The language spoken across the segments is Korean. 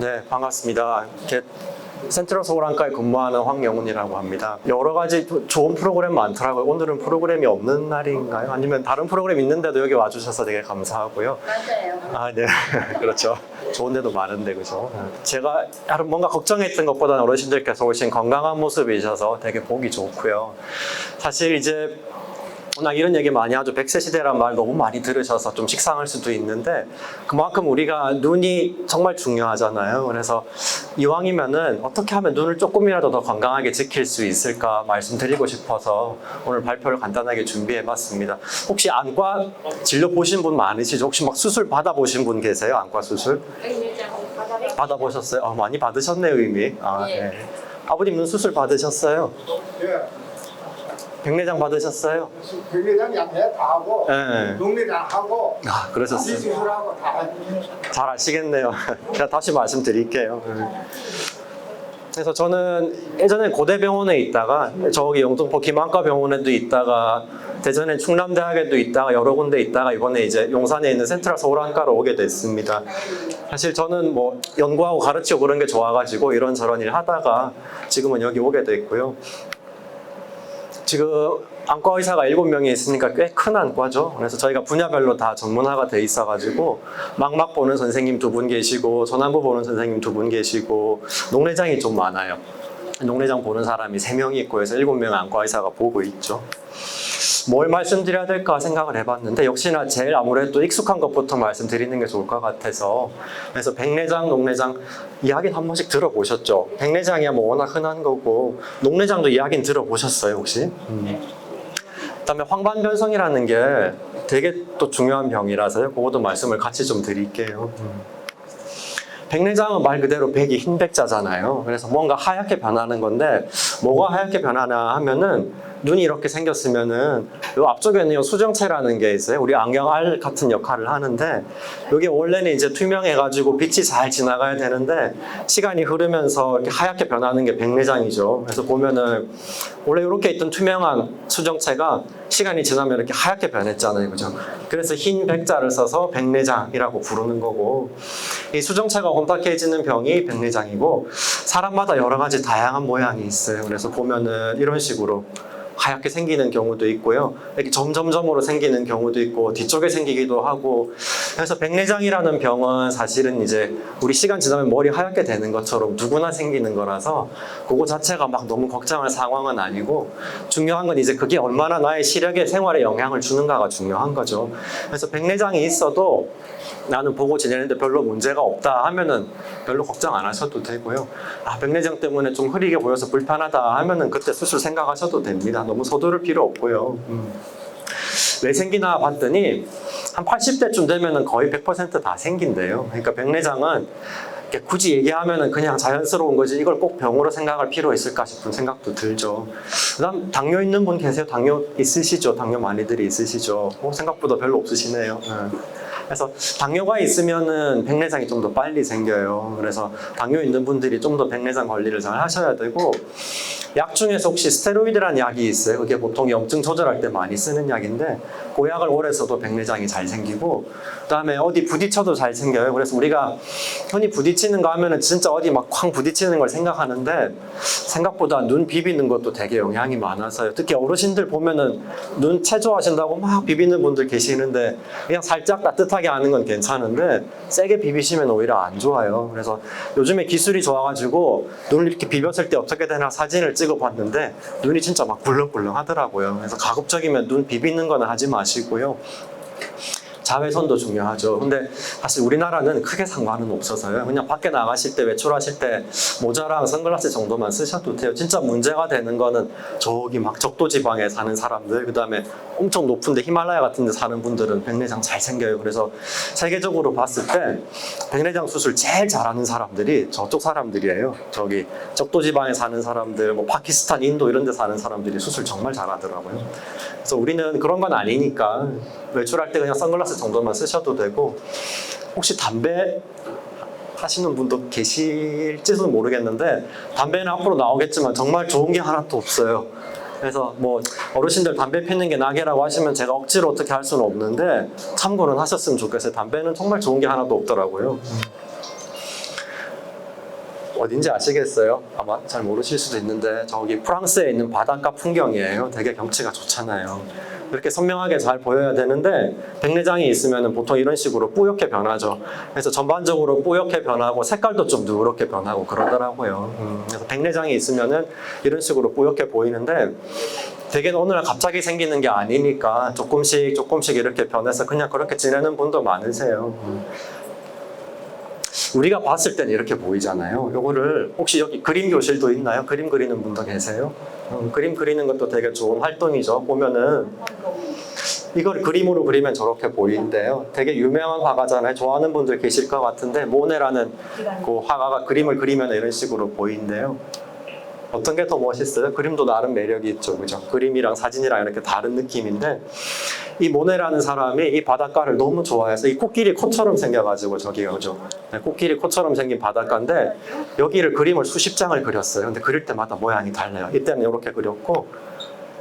네, 반갑습니다. 센트럴 서울안과에 근무하는 황영훈이라고 합니다. 여러 가지 좋은 프로그램 많더라고요. 오늘은 프로그램이 없는 날인가요? 아니면 다른 프로그램 있는데도 여기 와주셔서 되게 감사하고요. 맞아요. 아, 네. 그렇죠. 좋은 데도 많은데, 그죠? 제가 뭔가 걱정했던 것보다는 어르신들께서 오신 건강한 모습이셔서 되게 보기 좋고요. 사실 이제 워낙 이런 얘기 많이 하죠. 100세 시대란 말 너무 많이 들으셔서 좀 식상할 수도 있는데 그만큼 우리가 눈이 정말 중요하잖아요. 그래서 이왕이면은 어떻게 하면 눈을 조금이라도 더 건강하게 지킬 수 있을까 말씀드리고 싶어서 오늘 발표를 간단하게 준비해봤습니다. 혹시 안과 진료 보신 분 많으시죠? 혹시 막 수술 받아보신 분 계세요? 안과 수술? 받아보셨어요? 많이 받으셨네요, 이미. 네. 아버님 눈 수술 받으셨어요? 예. 백내장 받으셨어요? 백내장 양해 다 하고, 네. 녹내장 하고, 그러셨어요. 수술하고 다 했어요. 잘 아시겠네요. 제가 다시 말씀드릴게요. 그래서 저는 예전에 고대병원에 있다가 저기 영등포 김안과병원에도 있다가 대전에 충남대학에도 있다가 여러 군데 있다가 이번에 이제 용산에 있는 센트럴 서울안과로 오게 됐습니다. 사실 저는 뭐 연구하고 가르치고 그런 게 좋아가지고 이런저런 일 하다가 지금은 여기 오게 됐고요. 지금 안과 의사가 7명이 있으니까 꽤 큰 안과죠. 그래서 저희가 분야별로 다 전문화가 돼 있어가지고 망막 보는 선생님 2분 계시고 전환부 보는 선생님 2분 계시고 녹내장이 좀 많아요. 녹내장 보는 사람이 3명이 있고 해서 7명 안과 의사가 보고 있죠. 뭘 말씀드려야 될까 생각을 해봤는데 역시나 제일 아무래도 익숙한 것부터 말씀드리는 게 좋을 것 같아서 그래서 백내장, 녹내장 이야기는 한 번씩 들어보셨죠? 백내장이야 뭐 워낙 흔한 거고 녹내장도 이야기는 들어보셨어요 혹시? 그다음에 황반변성이라는 게 되게 또 중요한 병이라서요. 그것도 말씀을 같이 좀 드릴게요. 백내장은 말 그대로 백이 흰 백자잖아요. 그래서 뭔가 하얗게 변하는 건데 뭐가 하얗게 변하나 하면은 눈이 이렇게 생겼으면은 요 앞쪽에는 요 수정체라는 게 있어요. 우리 안경알 같은 역할을 하는데 이게 원래는 이제 투명해가지고 빛이 잘 지나가야 되는데 시간이 흐르면서 이렇게 하얗게 변하는 게 백내장이죠. 그래서 보면은 원래 이렇게 있던 투명한 수정체가 시간이 지나면 이렇게 하얗게 변했잖아요. 그죠? 그래서 흰 백자를 써서 백내장이라고 부르는 거고 이 수정체가 혼탁해지는 병이 백내장이고 사람마다 여러 가지 다양한 모양이 있어요. 그래서 보면은 이런 식으로 하얗게 생기는 경우도 있고요. 이렇게 점점점으로 생기는 경우도 있고 뒤쪽에 생기기도 하고 그래서 백내장이라는 병은 사실은 이제 우리 시간 지나면 머리 하얗게 되는 것처럼 누구나 생기는 거라서 그거 자체가 막 너무 걱정할 상황은 아니고 중요한 건 이제 그게 얼마나 나의 시력에 생활에 영향을 주는가가 중요한 거죠. 그래서 백내장이 있어도 나는 보고 지내는데 별로 문제가 없다 하면은 별로 걱정 안 하셔도 되고요. 백내장 때문에 좀 흐리게 보여서 불편하다 하면은 그때 수술 생각하셔도 됩니다. 너무 서두를 필요 없고요. 왜 생기나 봤더니 한 80대쯤 되면은 거의 100% 다 생긴대요. 그러니까 백내장은 굳이 얘기하면은 그냥 자연스러운 거지 이걸 꼭 병으로 생각할 필요 있을까 싶은 생각도 들죠. 그다음 당뇨 있는 분 계세요? 당뇨 있으시죠? 당뇨 많이들이 있으시죠? 생각보다 별로 없으시네요. 그래서 당뇨가 있으면은 백내장이 좀 더 빨리 생겨요. 그래서 당뇨 있는 분들이 좀 더 백내장 관리를 잘 하셔야 되고 약 중에서 혹시 스테로이드라는 약이 있어요. 그게 보통 염증 조절할 때 많이 쓰는 약인데 그 약을 오래 써도 백내장이 잘 생기고 그다음에 어디 부딪혀도 잘 생겨요. 그래서 우리가 흔히 부딪히는 거 하면은 진짜 어디 막 쾅 부딪히는 걸 생각하는데 생각보다 눈 비비는 것도 되게 영향이 많아서요. 특히 어르신들 보면은 눈 체조하신다고 막 비비는 분들 계시는데 그냥 살짝 따뜻하게 하는 건 괜찮은데 세게 비비시면 오히려 안 좋아요. 그래서 요즘에 기술이 좋아가지고 눈을 이렇게 비볐을 때 어떻게 되나 사진을 찍어봤는데 눈이 진짜 막 굴렁굴렁 하더라고요. 그래서 가급적이면 눈 비비는 거는 하지 마시고요. 자외선도 중요하죠. 근데 사실 우리나라는 크게 상관은 없어서요. 그냥 밖에 나가실 때 외출하실 때 모자랑 선글라스 정도만 쓰셔도 돼요. 진짜 문제가 되는 거는 저기 막 적도 지방에 사는 사람들, 그다음에 엄청 높은데 히말라야 같은 데 사는 분들은 백내장 잘 생겨요. 그래서 세계적으로 봤을 때 백내장 수술 제일 잘하는 사람들이 저쪽 사람들이에요. 저기 적도 지방에 사는 사람들, 뭐 파키스탄, 인도 이런 데 사는 사람들이 수술 정말 잘하더라고요. 그래서 우리는 그런 건 아니니까 외출할 때 그냥 선글라스 정도만 쓰셔도 되고 혹시 담배 하시는 분도 계실지는 모르겠는데 담배는 앞으로 나오겠지만 정말 좋은 게 하나도 없어요. 그래서 뭐 어르신들 담배 피는 게 낙이라고 하시면 제가 억지로 어떻게 할 수는 없는데 참고는 하셨으면 좋겠어요. 담배는 정말 좋은 게 하나도 없더라고요. 어딘지 아시겠어요? 아마 잘 모르실 수도 있는데 저기 프랑스에 있는 바닷가 풍경이에요. 되게 경치가 좋잖아요. 이렇게 선명하게 잘 보여야 되는데 백내장이 있으면 보통 이런 식으로 뿌옇게 변하죠. 그래서 전반적으로 뿌옇게 변하고 색깔도 좀 누렇게 변하고 그러더라고요. 그래서 백내장이 있으면은 이런 식으로 뿌옇게 보이는데 되게 어느 날 갑자기 생기는 게 아니니까 조금씩 이렇게 변해서 그냥 그렇게 지내는 분도 많으세요. 우리가 봤을 때는 이렇게 보이잖아요. 요거를 혹시 여기 그림 교실도 있나요? 그림 그리는 분도 계세요? 그림 그리는 것도 되게 좋은 활동이죠. 보면은 이걸 그림으로 그리면 저렇게 보이는데요. 되게 유명한 화가잖아요. 좋아하는 분들 계실 것 같은데 모네라는 그 화가가 그림을 그리면 이런 식으로 보이는데요. 어떤 게 더 멋있어요? 그림도 나름 매력이 있죠. 그죠? 그림이랑 사진이랑 이렇게 다른 느낌인데 이 모네라는 사람이 이 바닷가를 너무 좋아해서 이 코끼리 코처럼 생겨가지고 저기가 그죠? 네, 코끼리 코처럼 생긴 바닷가인데 여기를 그림을 수십 장을 그렸어요. 근데 그릴 때마다 모양이 달라요. 이때는 이렇게 그렸고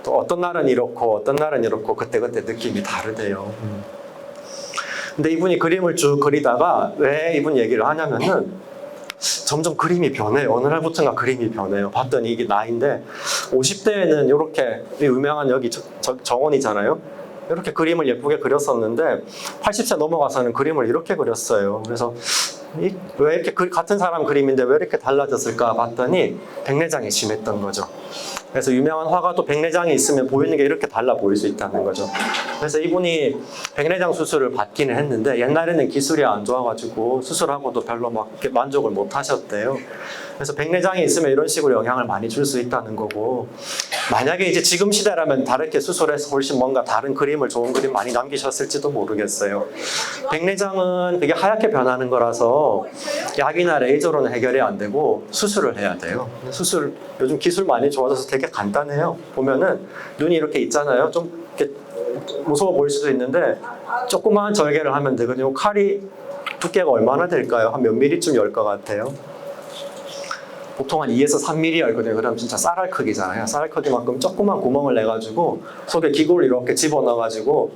또 어떤 날은 이렇고 어떤 날은 이렇고 그때그때 느낌이 다르대요. 근데 이분이 그림을 쭉 그리다가 왜 이분 얘기를 하냐면은 점점 그림이 변해요. 어느 날부터인가 그림이 변해요. 봤더니 이게 나인데 50대에는 이렇게 유명한 여기 정원이잖아요. 이렇게 그림을 예쁘게 그렸었는데 80세 넘어가서는 그림을 이렇게 그렸어요. 그래서 왜 이렇게 같은 사람 그림인데 왜 이렇게 달라졌을까 봤더니 백내장이 심했던 거죠. 그래서 유명한 화가도 백내장이 있으면 보이는 게 이렇게 달라 보일 수 있다는 거죠. 그래서 이분이 백내장 수술을 받기는 했는데 옛날에는 기술이 안 좋아가지고 수술하고도 별로 막 이렇게 만족을 못 하셨대요. 그래서 백내장이 있으면 이런 식으로 영향을 많이 줄 수 있다는 거고 만약에 이제 지금 시대라면 다르게 수술해서 훨씬 뭔가 다른 그림을 좋은 그림 많이 남기셨을지도 모르겠어요. 백내장은 그게 하얗게 변하는 거라서 약이나 레이저로는 해결이 안 되고 수술을 해야 돼요. 수술 요즘 기술 많이 좋아져서 되게 간단해요. 보면은 눈이 이렇게 있잖아요. 좀 이렇게 무서워 보일 수도 있는데 조그마한 절개를 하면 되거든요. 칼이 두께가 얼마나 될까요? 한 몇 미리쯤 열 것 같아요? 보통 한 2에서 3mm 열거든요. 그럼 진짜 쌀알 크기잖아요. 쌀알 크기만큼 조그만 구멍을 내가지고 속에 기구를 이렇게 집어넣어가지고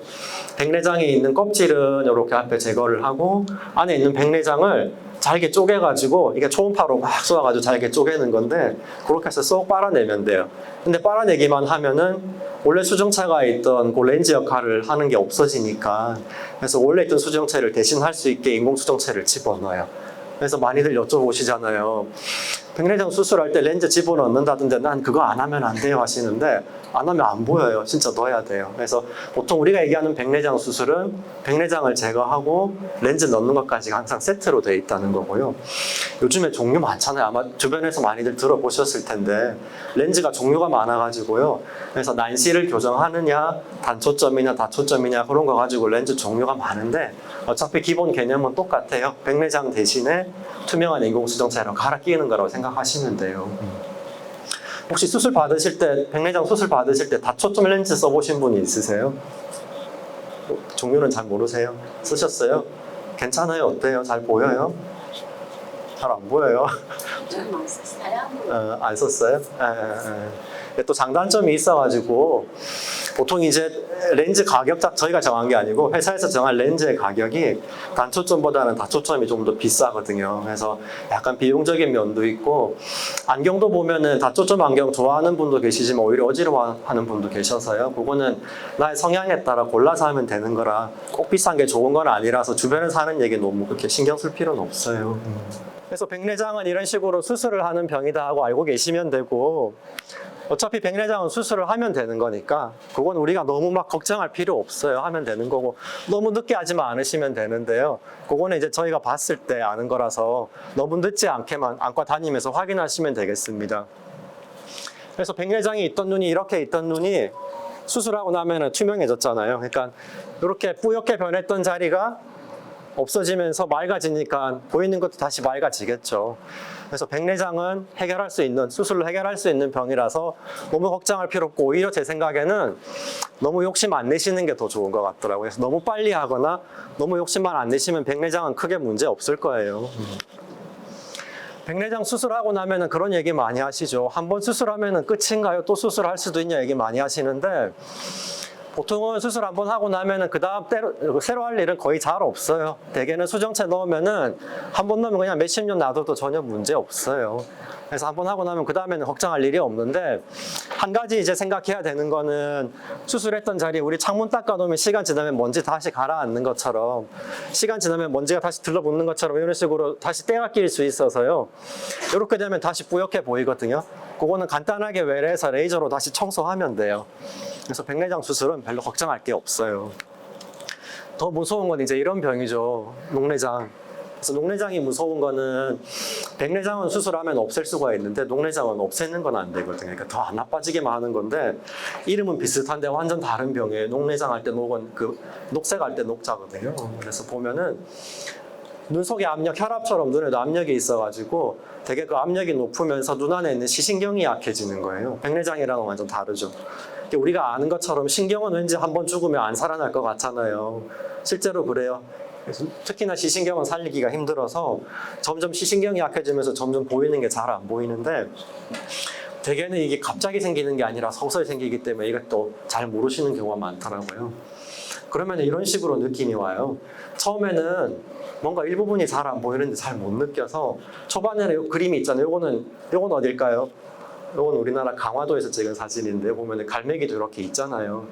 백내장이 있는 껍질은 이렇게 앞에 제거를 하고 안에 있는 백내장을 잘게 쪼개가지고 이게 초음파로 막 쏘아가지고 잘게 쪼개는 건데 그렇게 해서 쏙 빨아내면 돼요. 근데 빨아내기만 하면은 원래 수정체가 있던 그 렌즈 역할을 하는 게 없어지니까 그래서 원래 있던 수정체를 대신할 수 있게 인공 수정체를 집어넣어요. 그래서 많이들 여쭤보시잖아요. 백내장 수술할 때 렌즈 집어넣는다던데 난 그거 안 하면 안 돼요 하시는데 안 하면 안 보여요. 진짜 넣어야 돼요. 그래서 보통 우리가 얘기하는 백내장 수술은 백내장을 제거하고 렌즈 넣는 것까지 항상 세트로 돼 있다는 거고요. 요즘에 종류 많잖아요. 아마 주변에서 많이들 들어보셨을 텐데 렌즈가 종류가 많아가지고요. 그래서 난시를 교정하느냐 단초점이냐 다초점이냐 그런 거 가지고 렌즈 종류가 많은데 어차피 기본 개념은 똑같아요. 백내장 대신에 투명한 인공수정체로 갈아 끼우는 거라고 생각하시면 돼요. 혹시 수술 받으실 때, 백내장 수술 받으실 때 다초점 렌즈 써보신 분이 있으세요? 종류는 잘 모르세요? 쓰셨어요? 괜찮아요? 어때요? 잘 보여요? 잘 안 보여요? 저는 안 썼어요. 안 썼어요? 또 장단점이 있어가지고 보통 이제 렌즈 가격 저희가 정한 게 아니고 회사에서 정한 렌즈의 가격이 단초점보다는 다초점이 좀 더 비싸거든요. 그래서 약간 비용적인 면도 있고 안경도 보면은 다초점 안경 좋아하는 분도 계시지만 오히려 어지러워하는 분도 계셔서요. 그거는 나의 성향에 따라 골라서 하면 되는 거라 꼭 비싼 게 좋은 건 아니라서 주변에서 하는 얘기 너무 그렇게 신경 쓸 필요는 없어요. 그래서 백내장은 이런 식으로 수술을 하는 병이다 하고 알고 계시면 되고 어차피 백내장은 수술을 하면 되는 거니까 그건 우리가 너무 막 걱정할 필요 없어요. 하면 되는 거고 너무 늦게 하지만 않으시면 되는데요. 그거는 이제 저희가 봤을 때 아는 거라서 너무 늦지 않게만 안과 다니면서 확인하시면 되겠습니다. 그래서 백내장이 있던 눈이 이렇게 있던 눈이 수술하고 나면은 투명해졌잖아요. 그러니까 이렇게 뿌옇게 변했던 자리가 없어지면서 맑아지니까 보이는 것도 다시 맑아지겠죠. 그래서 백내장은 해결할 수 있는, 수술로 해결할 수 있는 병이라서 너무 걱정할 필요 없고 오히려 제 생각에는 너무 욕심 안 내시는 게 더 좋은 것 같더라고요. 그래서 너무 빨리 하거나 너무 욕심만 안 내시면 백내장은 크게 문제 없을 거예요. 백내장 수술하고 나면은 그런 얘기 많이 하시죠. 한 번 수술하면은 끝인가요? 또 수술할 수도 있냐 얘기 많이 하시는데 보통은 수술 한번 하고 나면은 그 다음 새로 할 일은 거의 잘 없어요. 대개는 수정체 넣으면은 한 번 넣으면 그냥 몇십 년 놔둬도 전혀 문제 없어요. 그래서 한 번 하고 나면 그 다음에는 걱정할 일이 없는데, 한 가지 이제 생각해야 되는 거는 수술했던 자리에 우리 창문 닦아놓으면 시간 지나면 먼지 다시 가라앉는 것처럼, 시간 지나면 먼지가 다시 들러붙는 것처럼 이런 식으로 다시 때가 낄 수 있어서요. 이렇게 되면 다시 뿌옇게 보이거든요. 그거는 간단하게 외래해서 레이저로 다시 청소하면 돼요. 그래서 백내장 수술은 별로 걱정할 게 없어요. 더 무서운 건 이제 이런 병이죠. 녹내장. 그래서 녹내장이 무서운 거는, 백내장은 수술하면 없앨 수가 있는데 녹내장은 없애는 건 안 되거든요. 그러니까 더 안 나빠지게만 하는 건데, 이름은 비슷한데 완전 다른 병이에요. 녹내장 할 때 녹은 녹색 할 때 녹자거든요. 그래서 보면은 눈 속에 압력, 혈압처럼 눈에도 압력이 있어가지고 되게 그 압력이 높으면서 눈 안에 있는 시신경이 약해지는 거예요. 백내장이랑은 완전 다르죠. 우리가 아는 것처럼 신경은 왠지 한번 죽으면 안 살아날 것 같잖아요. 실제로 그래요. 특히나 시신경은 살리기가 힘들어서 점점 시신경이 약해지면서 점점 보이는 게 잘 안 보이는데, 대개는 이게 갑자기 생기는 게 아니라 서서히 생기기 때문에 이것도 잘 모르시는 경우가 많더라고요. 그러면 이런 식으로 느낌이 와요. 처음에는 뭔가 일부분이 잘 안 보이는데 잘 못 느껴서, 초반에는 이 그림이 있잖아요. 요건 어딜까요? 요건 우리나라 강화도에서 찍은 사진인데, 보면 갈매기도 이렇게 있잖아요.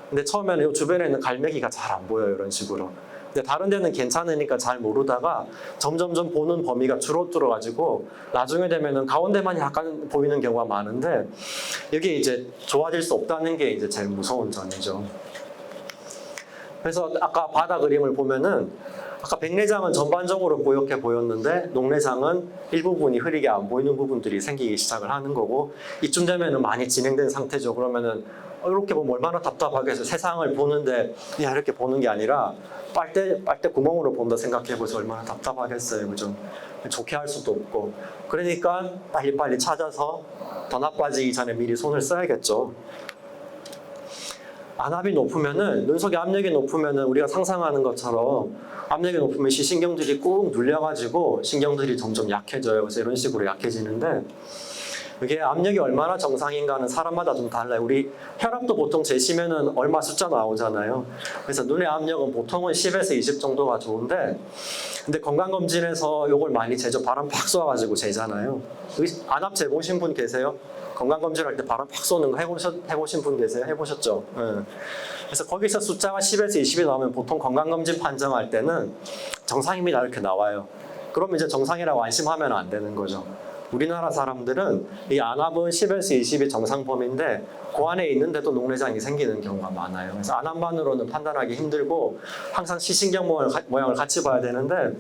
근데 처음에는 이 주변에 있는 갈매기가 잘 안 보여요. 이런 식으로. 근데 다른 데는 괜찮으니까 잘 모르다가 점점점 보는 범위가 줄어들어가지고 나중에 되면은 가운데만 약간 보이는 경우가 많은데, 이게 이제 좋아질 수 없다는 게 이제 제일 무서운 점이죠. 그래서 아까 바다 그림을 보면은, 아까 백내장은 전반적으로 뽀얗게 보였는데 녹내장은 일부분이 흐리게 안 보이는 부분들이 생기기 시작을 하는 거고, 이쯤 되면은 많이 진행된 상태죠. 그러면은 이렇게 보면 얼마나 답답하겠어요. 세상을 보는데 그냥 이렇게 보는 게 아니라 빨대 구멍으로 본다 생각해보세요. 얼마나 답답하겠어요. 그죠? 좋게 할 수도 없고. 그러니까 빨리빨리 찾아서 더 나빠지기 전에 미리 손을 써야겠죠. 안압이 높으면은, 눈 속에 압력이 높으면은 우리가 상상하는 것처럼 압력이 높으면 시신경들이 꾹 눌려가지고 신경들이 점점 약해져요. 그래서 이런 식으로 약해지는데, 이게 압력이 얼마나 정상인가는 사람마다 좀 달라요. 우리 혈압도 보통 재시면은 얼마 숫자 나오잖아요. 그래서 눈의 압력은 보통은 10에서 20 정도가 좋은데, 근데 건강검진에서 이걸 많이 재죠. 바람 팍 쏘아가지고 재잖아요. 안압 재보신 분 계세요? 건강검진할 때 바람 팍 쏘는 거 해보신 분 계세요? 해보셨죠? 네. 그래서 거기서 숫자가 10에서 20이 나오면 보통 건강검진 판정할 때는 정상입니다 이렇게 나와요. 그럼 이제 정상이라고 안심하면 안 되는 거죠. 우리나라 사람들은 이 안압은 10에서 20이 정상 범위인데 그 안에 있는데도 녹내장이 생기는 경우가 많아요. 그래서 안압만으로는 판단하기 힘들고 항상 시신경 모양을 같이 봐야 되는데,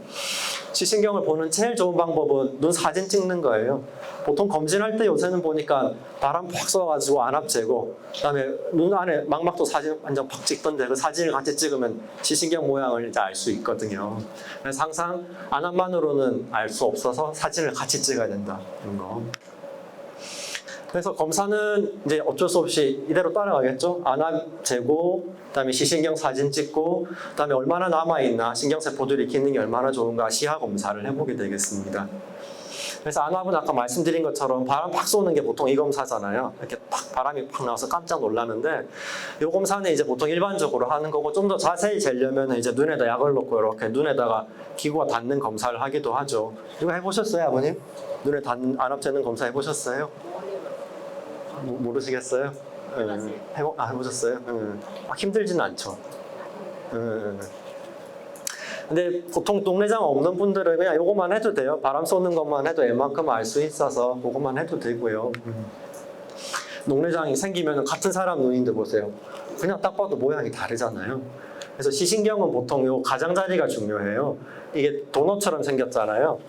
시신경을 보는 제일 좋은 방법은 눈 사진 찍는 거예요. 보통 검진할 때 요새는 보니까 바람 팍 쏘아가지고 안압 재고, 그다음에 눈 안에 망막도 사진 한 장 팍 찍던데 그 사진을 같이 찍으면 시신경 모양을 이제 알 수 있거든요. 그래서 항상 안압만으로는 알 수 없어서 사진을 같이 찍어야 된다는 거. 그래서 검사는 이제 어쩔 수 없이 이대로 따라가겠죠. 안압 재고, 그다음에 시신경 사진 찍고, 그다음에 얼마나 남아있나, 신경세포들이 기능이 얼마나 좋은가 시야 검사를 해보게 되겠습니다. 그래서 안압은 아까 말씀드린 것처럼 바람 팍 쏘는 게 보통 이 검사잖아요. 이렇게 팍 바람이 팍 나와서 깜짝 놀라는데, 이 검사는 이제 보통 일반적으로 하는 거고, 좀 더 자세히 재려면 이제 눈에다 약을 넣고 이렇게 눈에다가 기구가 닿는 검사를 하기도 하죠. 이거 해보셨어요, 아버님? 눈에 닿는 안압 재는 검사 해보셨어요? 모르시겠어요? 해보셨어요? 힘들지는 않죠. 근데 보통 녹내장 없는 분들은 그냥 이것만 해도 돼요. 바람 쏘는 것만 해도 웬만큼 알 수 있어서 그것만 해도 되고요. 녹내장이 생기면 같은 사람 눈인데 보세요. 그냥 딱 봐도 모양이 다르잖아요. 그래서 시신경은 보통 요 가장자리가 중요해요. 이게 도넛처럼 생겼잖아요.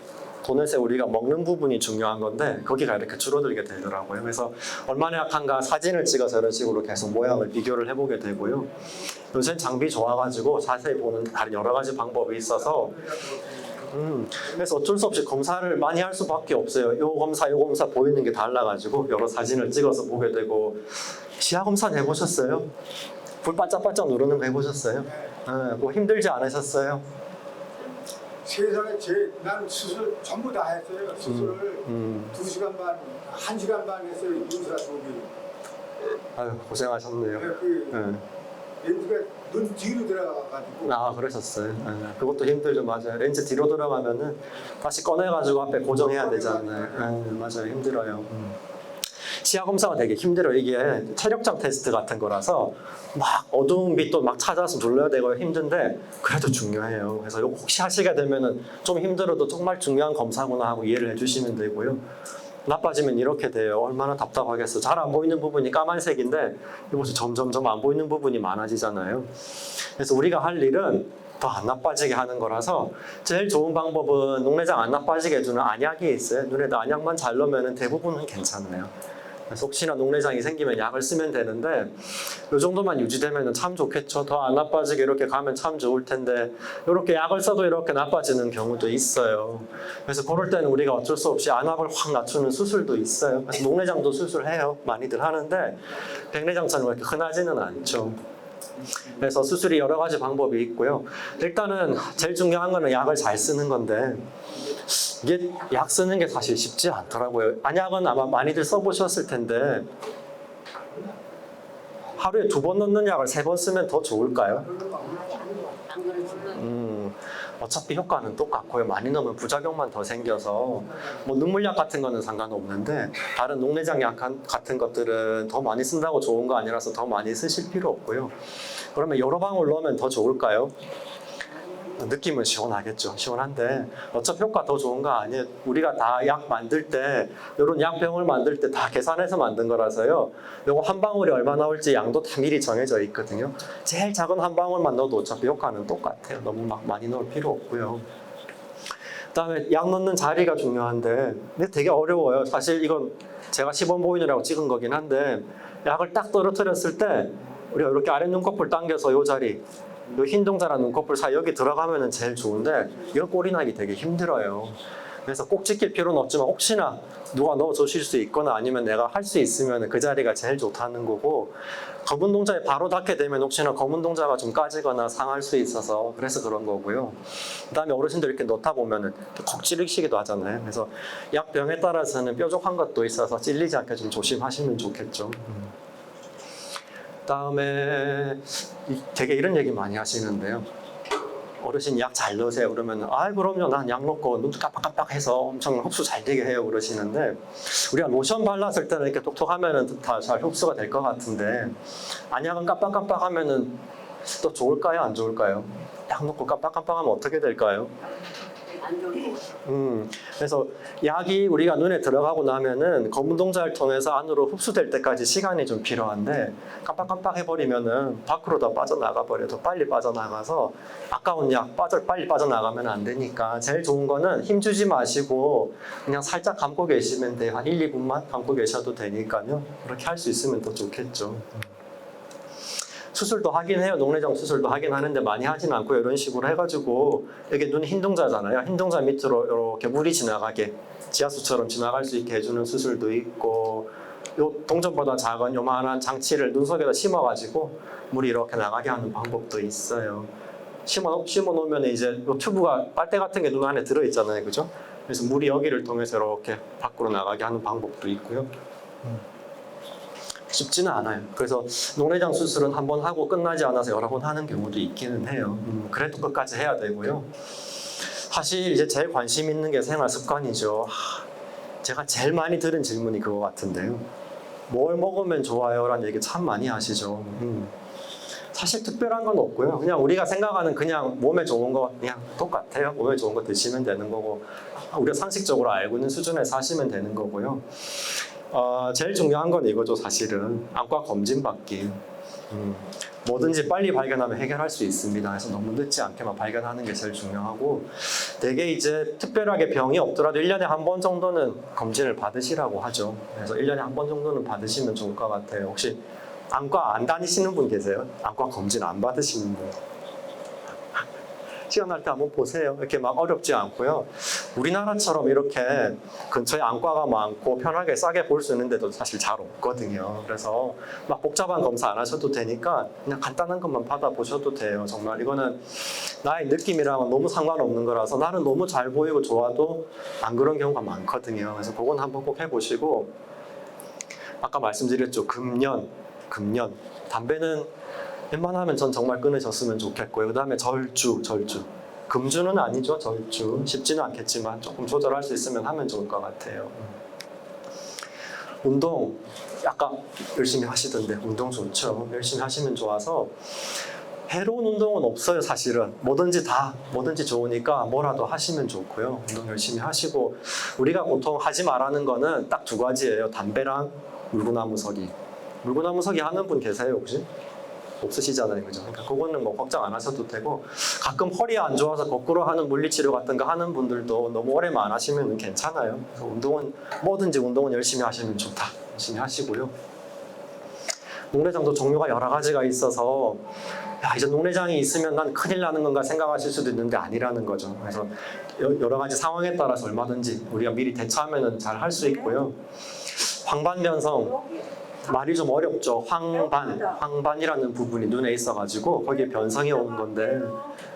도넛에 우리가 먹는 부분이 중요한 건데 거기가 이렇게 줄어들게 되더라고요. 그래서 얼마나 약한가 사진을 찍어서 이런 식으로 계속 모양을 비교를 해보게 되고요. 요새는 장비 좋아가지고 자세히 보는 다른 여러 가지 방법이 있어서 그래서 어쩔 수 없이 검사를 많이 할 수밖에 없어요. 요 검사 보이는 게 달라가지고 여러 사진을 찍어서 보게 되고. 시야 검사는 해보셨어요? 불 반짝반짝 누르는 거 해보셨어요? 뭐 힘들지 않으셨어요? 세상에 난 수술 전부 다 했어요. 수술을 2시간 반, 1시간 반 했어요. 의사 수업이. 아유 고생하셨네요. 렌즈가 눈 뒤로 들어가가지고 아, 그러셨어요. 그것도 힘들죠. 맞아요. 렌즈 뒤로 들어가면은 다시 꺼내가지고 앞에 고정해야 되잖아요. 맞아요. 힘들어요. 시야 검사가 되게 힘들어요. 이게 체력장 테스트 같은 거라서 막 어두운 빛도 막 찾아서 눌러야 되고 힘든데 그래도 중요해요. 그래서 이거 혹시 하시게 되면은 좀 힘들어도 정말 중요한 검사구나 하고 이해를 해주시면 되고요. 나빠지면 이렇게 돼요. 얼마나 답답하겠어. 잘 안 보이는 부분이 까만색인데 이곳이 점점점 안 보이는 부분이 많아지잖아요. 그래서 우리가 할 일은 더 안 나빠지게 하는 거라서 제일 좋은 방법은 녹내장 안 나빠지게 해주는 안약이 있어요. 눈에다 안약만 잘 넣으면 대부분은 괜찮아요. 그래서 혹시나 녹내장이 생기면 약을 쓰면 되는데 이 정도만 유지되면 참 좋겠죠. 더 안 나빠지게 이렇게 가면 참 좋을 텐데 이렇게 약을 써도 이렇게 나빠지는 경우도 있어요. 그래서 그럴 때는 우리가 어쩔 수 없이 안압을 확 낮추는 수술도 있어요. 그래서 녹내장도 수술해요. 많이들 하는데 백내장처럼 그렇게 흔하지는 않죠. 그래서 수술이 여러 가지 방법이 있고요. 일단은 제일 중요한 거는 약을 잘 쓰는 건데 이게 약 쓰는 게 사실 쉽지 않더라고요. 안약은 아마 많이들 써보셨을 텐데 하루에 2번 넣는 약을 3번 쓰면 더 좋을까요? 안 그러면 어차피 효과는 똑같고요. 많이 넣으면 부작용만 더 생겨서 뭐 눈물약 같은 거는 상관없는데 다른 녹내장 약 같은 것들은 더 많이 쓴다고 좋은 거 아니라서 더 많이 쓰실 필요 없고요. 그러면 여러 방울 넣으면 더 좋을까요? 느낌은 시원하겠죠. 시원한데 어차피 효과 더 좋은 거 아니에요. 우리가 다 약 만들 때 이런 약병을 만들 때 다 계산해서 만든 거라서요. 요거 한 방울이 얼마 나올지 양도 다 미리 정해져 있거든요. 제일 작은 한 방울만 넣어도 어차피 효과는 똑같아요. 너무 막 많이 넣을 필요 없고요. 그다음에 약 넣는 자리가 중요한데 근데 되게 어려워요. 사실 이건 제가 시범 보이느라고 찍은 거긴 한데 약을 딱 떨어뜨렸을 때 우리가 이렇게 아래 눈꺼풀 당겨서 요 자리 이 흰 동자랑 눈꺼풀 사이 여기 들어가면은 제일 좋은데 이건 꼴이 나기 되게 힘들어요. 그래서 꼭 지킬 필요는 없지만 혹시나 누가 넣어주실 수 있거나 아니면 내가 할 수 있으면 그 자리가 제일 좋다는 거고 검은 동자에 바로 닿게 되면 혹시나 검은 동자가 좀 까지거나 상할 수 있어서 그래서 그런 거고요. 그다음에 어르신들 이렇게 넣다 보면은 콕 찌르시기도 하잖아요. 그래서 약병에 따라서는 뾰족한 것도 있어서 찔리지 않게 좀 조심하시면 좋겠죠. 그다음에 되게 이런 얘기 많이 하시는데요. 어르신 약 잘 넣으세요. 그러면 그럼요. 난 약 넣고 눈 깜빡깜빡해서 엄청 흡수 잘 되게 해요. 그러시는데 우리가 로션 발랐을 때는 이렇게 톡톡하면은 다 잘 흡수가 될 것 같은데 안약은 깜빡깜빡하면은 또 좋을까요? 안 좋을까요? 약 넣고 깜빡깜빡하면 어떻게 될까요? 안 좋을 것 같아요. 그래서 약이 우리가 눈에 들어가고 나면은 검은 동자를 통해서 안으로 흡수될 때까지 시간이 좀 필요한데 깜빡깜빡 해버리면은 밖으로 다 빠져나가 버려요. 더 빨리 빠져나가서 아까운 약 빨리 빠져나가면 안 되니까 제일 좋은 거는 힘 주지 마시고 그냥 살짝 감고 계시면 돼요. 한 1, 2분만 감고 계셔도 되니까요. 그렇게 할 수 있으면 더 좋겠죠. 수술도 하긴 해요. 녹내장 수술도 하긴 하는데 많이 하진 않고 이런 식으로 해가지고 이게 눈 흰 동자잖아요. 흰 동자 밑으로 이렇게 물이 지나가게 지하수처럼 지나갈 수 있게 해주는 수술도 있고 요 동전보다 작은 요만한 장치를 눈 속에다 심어가지고 물이 이렇게 나가게 하는 방법도 있어요. 심어 놓으면 이제 요 튜브가 빨대 같은 게 눈 안에 들어 있잖아요, 그죠? 그래서 물이 여기를 통해서 이렇게 밖으로 나가게 하는 방법도 있고요. 쉽지는 않아요. 그래서 녹내장 수술은 한 번 하고 끝나지 않아서 여러 번 하는 경우도 있기는 해요. 그래도 끝까지 해야 되고요. 사실 이제 제일 관심 있는 게 생활 습관이죠. 제가 제일 많이 들은 질문이 그거 같은데요. 뭘 먹으면 좋아요? 라는 얘기 참 많이 하시죠. 사실 특별한 건 없고요. 그냥 우리가 생각하는 그냥 몸에 좋은 거 그냥 똑같아요. 몸에 좋은 거 드시면 되는 거고 우리가 상식적으로 알고 있는 수준에서 하시면 되는 거고요. 제일 중요한 건 이거죠. 사실은 안과 검진 받기. 뭐든지 빨리 발견하면 해결할 수 있습니다. 그래서 너무 늦지 않게만 발견하는 게 제일 중요하고 되게 이제 특별하게 병이 없더라도 1년에 한 번 정도는 검진을 받으시라고 하죠. 그래서 1년에 한 번 정도는 받으시면 좋을 것 같아요. 혹시 안과 안 다니시는 분 계세요? 안과 검진 안 받으시는 분? 시간 날 때 한번 보세요. 이렇게 막 어렵지 않고요. 우리나라처럼 이렇게 근처에 안과가 많고 편하게 싸게 볼 수 있는데도 사실 잘 없거든요. 그래서 막 복잡한 검사 안 하셔도 되니까 그냥 간단한 것만 받아보셔도 돼요. 정말 이거는 나의 느낌이랑은 너무 상관없는 거라서 나는 너무 잘 보이고 좋아도 안 그런 경우가 많거든요. 그래서 그건 한번 꼭 해보시고 아까 말씀드렸죠. 금연. 담배는 웬만하면 전 정말 끊으셨으면 좋겠고요. 그 다음에 절주. 금주는 아니죠, 절주. 쉽지는 않겠지만 조금 조절할 수 있으면 하면 좋을 것 같아요. 운동, 아까 열심히 하시던데 운동 좋죠. 열심히 하시면 좋아서 해로운 운동은 없어요, 사실은. 뭐든지 좋으니까 뭐라도 하시면 좋고요. 운동 열심히 하시고, 우리가 보통 하지 말라는 거는 딱 두 가지예요. 담배랑 물구나무 서기. 물구나무 서기 하는 분 계세요, 혹시? 없으시잖아요, 그죠? 그러니까 그거는 뭐 걱정 안 하셔도 되고, 가끔 허리 안 좋아서 거꾸로 하는 물리치료 같은 거 하는 분들도 너무 오래만 안 하시면 괜찮아요. 그래서 뭐든지 운동은 열심히 하시면 좋다. 열심히 하시고요. 농내장도 종류가 여러 가지가 있어서, 야, 이제 농내장이 있으면 난 큰일 나는 건가 생각하실 수도 있는데 아니라는 거죠. 그래서 여러 가지 상황에 따라서 얼마든지 우리가 미리 대처하면 잘 할 수 있고요. 황반변성, 말이 좀 어렵죠. 황반이라는 부분이 눈에 있어가지고 거기에 변성이 오는 건데,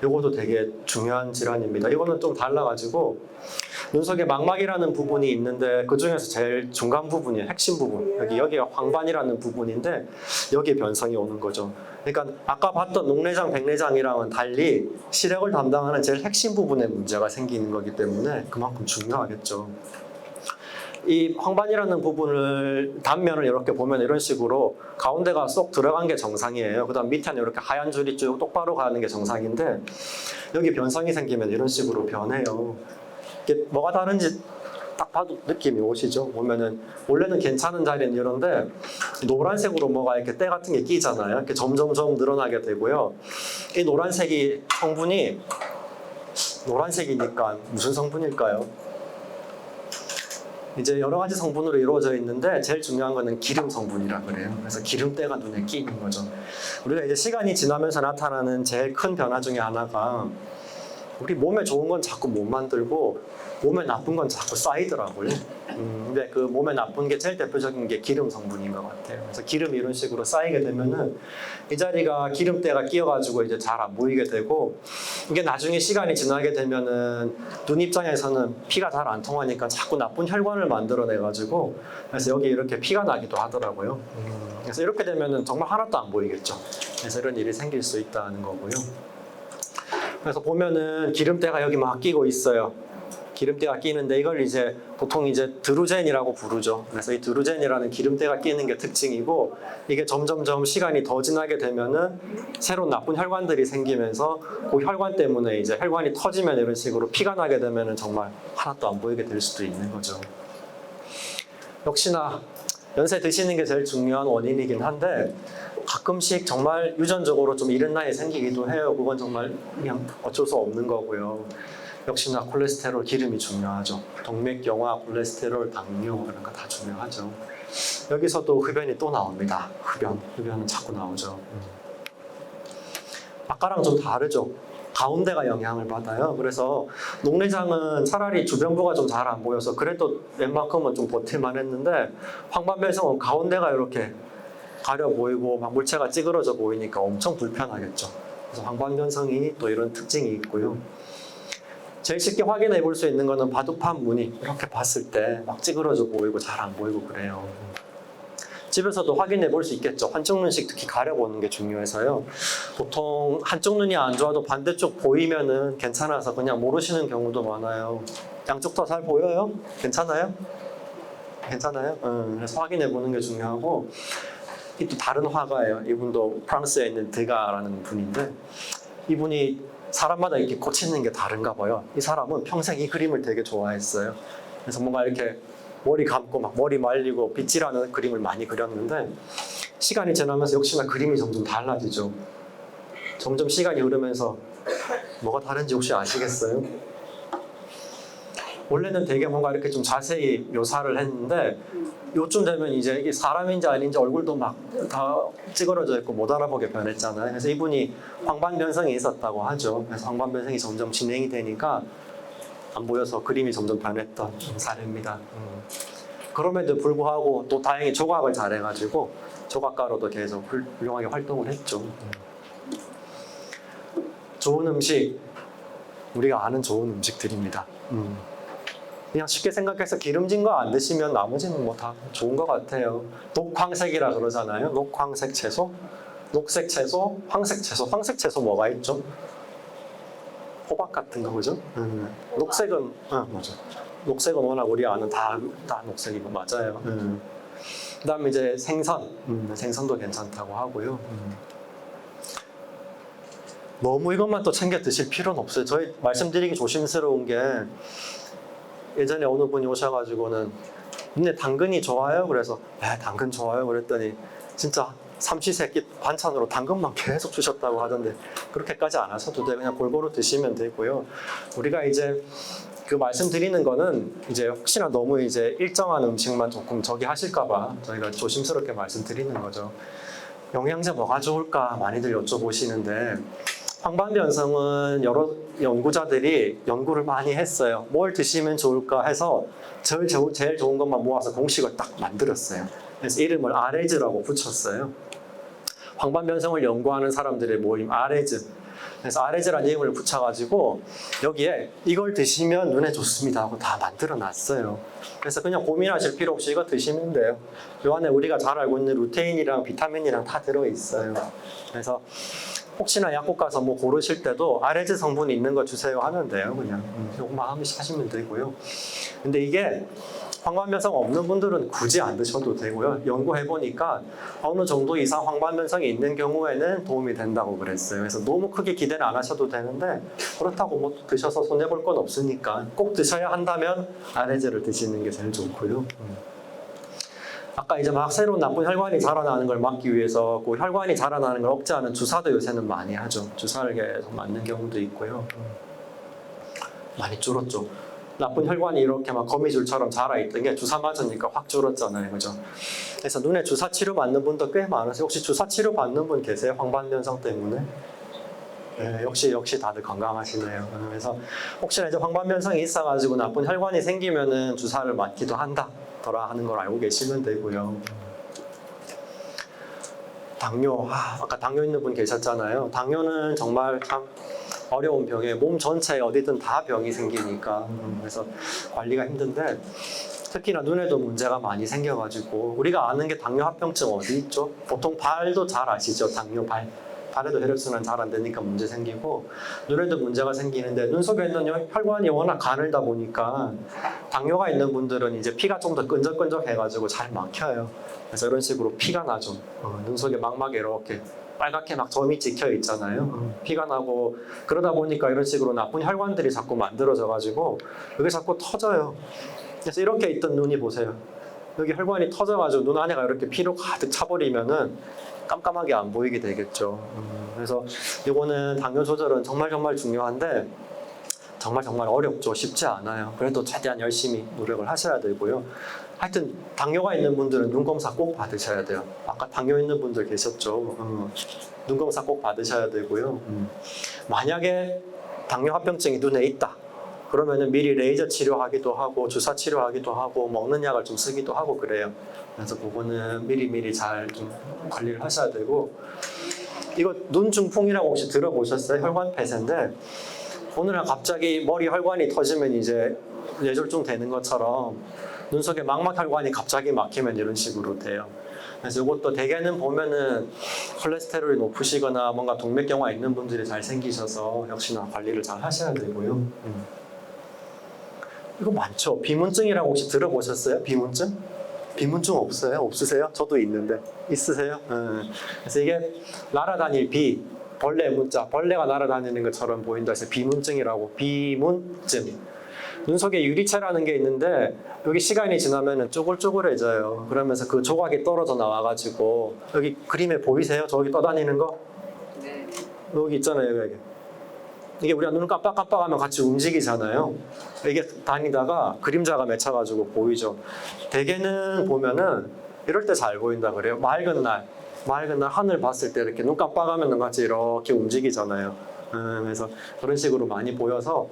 이것도 되게 중요한 질환입니다. 이거는 좀 달라가지고 눈 속에 망막이라는 부분이 있는데 그 중에서 제일 중간 부분이에요. 핵심 부분. 여기가 황반이라는 부분인데 여기에 변성이 오는 거죠. 그러니까 아까 봤던 녹내장, 백내장이랑은 달리 시력을 담당하는 제일 핵심 부분에 문제가 생기는 거기 때문에 그만큼 중요하겠죠. 이 황반이라는 부분을 단면을 이렇게 보면 이런 식으로 가운데가 쏙 들어간 게 정상이에요. 그 다음 밑에는 이렇게 하얀 줄이 쭉 똑바로 가는 게 정상인데 여기 변성이 생기면 이런 식으로 변해요. 이게 뭐가 다른지 딱 봐도 느낌이 오시죠? 보면은 원래는 괜찮은 자리는 이런데 노란색으로 뭐가 이렇게 때 같은 게 끼잖아요. 이렇게 점점점 늘어나게 되고요. 이 노란색이 성분이 노란색이니까 무슨 성분일까요? 이제 여러 가지 성분으로 이루어져 있는데 제일 중요한 거는 기름 성분이라 그래요. 그래서 기름때가 눈에 끼는 거죠. 우리가 이제 시간이 지나면서 나타나는 제일 큰 변화 중에 하나가 우리 몸에 좋은 건 자꾸 못 만들고 몸에 나쁜 건 자꾸 쌓이더라고요. 근데 그 몸에 나쁜 게 제일 대표적인 게 기름 성분인 것 같아요. 그래서 기름이 이런 식으로 쌓이게 되면은 이 자리가 기름때가 끼어가지고 이제 잘 안 보이게 되고, 이게 나중에 시간이 지나게 되면은 눈 입장에서는 피가 잘 안 통하니까 자꾸 나쁜 혈관을 만들어내가지고 그래서 여기 이렇게 피가 나기도 하더라고요. 그래서 이렇게 되면은 정말 하나도 안 보이겠죠. 그래서 이런 일이 생길 수 있다는 거고요. 그래서 보면은 기름때가 여기 막 끼고 있어요. 기름때가 끼는데 이걸 이제 보통 이제 드루젠이라고 부르죠. 그래서 이 드루젠이라는 기름때가 끼는 게 특징이고, 이게 점점점 시간이 더 지나게 되면은 새로운 나쁜 혈관들이 생기면서 그 혈관 때문에 이제 혈관이 터지면 이런 식으로 피가 나게 되면은 정말 하나도 안 보이게 될 수도 있는 거죠. 역시나 연세 드시는 게 제일 중요한 원인이긴 한데 가끔씩 정말 유전적으로 좀 이른 나이에 생기기도 해요. 그건 정말 그냥 어쩔 수 없는 거고요. 역시나 콜레스테롤, 기름이 중요하죠. 동맥경화, 콜레스테롤, 당뇨 이런 거 다 중요하죠. 여기서 또 흡연이 또 나옵니다. 흡연은 자꾸 나오죠. 아까랑 좀 다르죠. 가운데가 영향을 받아요. 그래서 녹내장은 차라리 주변부가 좀 잘 안 보여서 그래도 웬만큼은 좀 버틸만 했는데, 황반변성은 가운데가 이렇게 가려 보이고 막 물체가 찌그러져 보이니까 엄청 불편하겠죠. 그래서 황반변성이 또 이런 특징이 있고요. 제일 쉽게 확인해 볼 수 있는 거는 바둑판 무늬, 이렇게 봤을 때 막 찌그러져 보이고 잘 안 보이고 그래요. 집에서도 확인해 볼 수 있겠죠. 한쪽 눈씩 특히 가려보는 게 중요해서요. 보통 한쪽 눈이 안 좋아도 반대쪽 보이면은 괜찮아서 그냥 모르시는 경우도 많아요. 양쪽 다 잘 보여요? 괜찮아요? 괜찮아요? 그래서 확인해 보는 게 중요하고, 이 또 다른 화가예요. 이분도 프랑스에 있는 드가라는 분인데, 이분이 사람마다 이렇게 고치는 게 다른가 봐요. 이 사람은 평생 이 그림을 되게 좋아했어요. 그래서 뭔가 이렇게 머리 감고 막 머리 말리고 빗질하는 그림을 많이 그렸는데, 시간이 지나면서 역시나 그림이 점점 달라지죠. 점점 시간이 흐르면서 뭐가 다른지 혹시 아시겠어요? 원래는 되게 뭔가 이렇게 좀 자세히 묘사를 했는데 요쯤 되면 이제 이게 사람인지 아닌지 얼굴도 막 다 찌그러져 있고 못 알아보게 변했잖아요. 그래서 이분이 황반변성이 있었다고 하죠. 그래서 황반변성이 점점 진행이 되니까 안 보여서 그림이 점점 변했던 사례입니다. 그럼에도 불구하고 또 다행히 조각을 잘해가지고 조각가로도 계속 훌륭하게 활동을 했죠. 좋은 음식, 우리가 아는 좋은 음식들입니다. 그냥 쉽게 생각해서 기름진 거 안 드시면 나머지는 뭐 다 좋은 것 같아요. 녹황색이라 그러잖아요. 녹황색 채소. 녹색 채소, 황색 채소. 황색 채소 뭐가 있죠? 호박 같은 거 그죠? 녹색은 맞아. 녹색은 워낙 우리 아는 다 녹색이고 맞아요. 그다음에 이제 생선, 생선도 괜찮다고 하고요. 너무 이것만 또 챙겨 드실 필요는 없어요. 저희 말씀드리기 조심스러운 게 예전에 어느 분이 오셔가지고는 근데 당근이 좋아요? 그래서 당근 좋아요? 그랬더니 진짜 삼시세끼 반찬으로 당근만 계속 주셨다고 하던데 그렇게까지 안 하셔도 돼요. 그냥 골고루 드시면 되고요. 우리가 이제 그 말씀드리는 거는 이제 혹시나 너무 이제 일정한 음식만 조금 저기 하실까봐 저희가 조심스럽게 말씀드리는 거죠. 영양제 뭐가 좋을까 많이들 여쭤보시는데 황반변성은 여러 연구자들이 연구를 많이 했어요. 뭘 드시면 좋을까 해서 제일 좋은 것만 모아서 공식을 딱 만들었어요. 그래서 이름을 아레즈라고 붙였어요. 황반변성을 연구하는 사람들의 모임 아레즈. 그래서 아레즈라는 이름을 붙여가지고 여기에 이걸 드시면 눈에 좋습니다 하고 다 만들어 놨어요. 그래서 그냥 고민하실 필요 없이 이거 드시면 돼요. 이 안에 우리가 잘 알고 있는 루테인이랑 비타민이랑 다 들어있어요. 그래서 혹시나 약국 가서 뭐 고르실 때도 아레즈 성분이 있는 거 주세요 하면 돼요. 그냥 요것만 하시면 되고요. 근데 이게 황반변성 없는 분들은 굳이 안 드셔도 되고요. 연구해보니까 어느 정도 이상 황반변성이 있는 경우에는 도움이 된다고 그랬어요. 그래서 너무 크게 기대는 안 하셔도 되는데 그렇다고 뭐 드셔서 손해볼 건 없으니까 꼭 드셔야 한다면 아레즈를 드시는 게 제일 좋고요. 아까 이제 막 새로운 나쁜 혈관이 자라나는 걸 막기 위해서 그 혈관이 자라나는 걸 억제하는 주사도 요새는 많이 하죠. 주사를 계속 맞는 경우도 있고요. 많이 줄었죠. 나쁜 혈관이 이렇게 막 거미줄처럼 자라있던 게 주사 맞으니까 확 줄었잖아요. 그죠? 그래서 눈에 주사 치료 받는 분도 꽤 많으세요. 혹시 주사 치료 받는 분 계세요? 황반변성 때문에? 네, 역시 다들 건강하시네요. 그래서 혹시나 이제 황반변성이 있어가지고 나쁜 혈관이 생기면은 주사를 맞기도 한다. 더라 하는 걸 알고 계시면 되고요. 당뇨, 아까 당뇨 있는 분 계셨잖아요. 당뇨는 정말 참 어려운 병이에요. 몸 전체에 어디든 다 병이 생기니까. 그래서 관리가 힘든데 특히나 눈에도 문제가 많이 생겨가지고 우리가 아는 게 당뇨 합병증 어디 있죠? 보통 발도 잘 아시죠? 당뇨 발에도 혈액순환 잘 안 되니까 문제 생기고 눈에도 문제가 생기는데 눈 속에 있는 혈관이 워낙 가늘다 보니까 당뇨가 있는 분들은 이제 피가 좀 더 끈적끈적해가지고 잘 막혀요. 그래서 이런 식으로 피가 나죠. 눈 속에 망막에 이렇게 빨갛게 막 점이 찍혀 있잖아요. 피가 나고 그러다 보니까 이런 식으로 나쁜 혈관들이 자꾸 만들어져가지고 이게 자꾸 터져요. 그래서 이렇게 있던 눈이 보세요. 여기 혈관이 터져가지고 눈 안에가 이렇게 피로 가득 차버리면은 깜깜하게 안 보이게 되겠죠. 그래서 이거는 당뇨 조절은 정말 중요한데 정말 어렵죠. 쉽지 않아요. 그래도 최대한 열심히 노력을 하셔야 되고요. 하여튼 당뇨가 있는 분들은 눈검사 꼭 받으셔야 돼요. 아까 당뇨 있는 분들 계셨죠. 눈검사 꼭 받으셔야 되고요. 만약에 당뇨 합병증이 눈에 있다. 그러면은 미리 레이저 치료하기도 하고 주사 치료하기도 하고 먹는 약을 좀 쓰기도 하고 그래요. 그래서 그거는 미리 잘 좀 관리를 하셔야 되고 이거 눈중풍이라고 혹시 들어보셨어요? 혈관 폐쇄인데 오늘날 갑자기 머리 혈관이 터지면 이제 뇌졸중 되는 것처럼 눈 속에 망막 혈관이 갑자기 막히면 이런 식으로 돼요. 그래서 이것도 대개는 보면은 콜레스테롤이 높으시거나 뭔가 동맥경화 있는 분들이 잘 생기셔서 역시나 관리를 잘 하셔야 되고요. 이거 많죠. 비문증이라고 혹시 들어보셨어요? 비문증? 비문증 없어요? 없으세요? 저도 있는데. 있으세요? 그래서 이게 날아다닐 비, 벌레 문자, 벌레가 날아다니는 것처럼 보인다 해서 비문증이라고. 비문증. 눈 속에 유리체라는 게 있는데 여기 시간이 지나면 쪼글쪼글해져요. 그러면서 그 조각이 떨어져 나와가지고 여기 그림에 보이세요? 저기 떠다니는 거? 네. 여기 있잖아요. 여기. 이게 우리가 눈을 깜빡깜빡하면 같이 움직이잖아요. 이게 다니다가 그림자가 맺혀가지고 보이죠. 대개는 보면은 이럴 때 잘 보인다 그래요. 맑은 날 하늘 봤을 때 이렇게 눈 깜빡하면 같이 이렇게 움직이잖아요. 그래서 그런 식으로 많이 보여서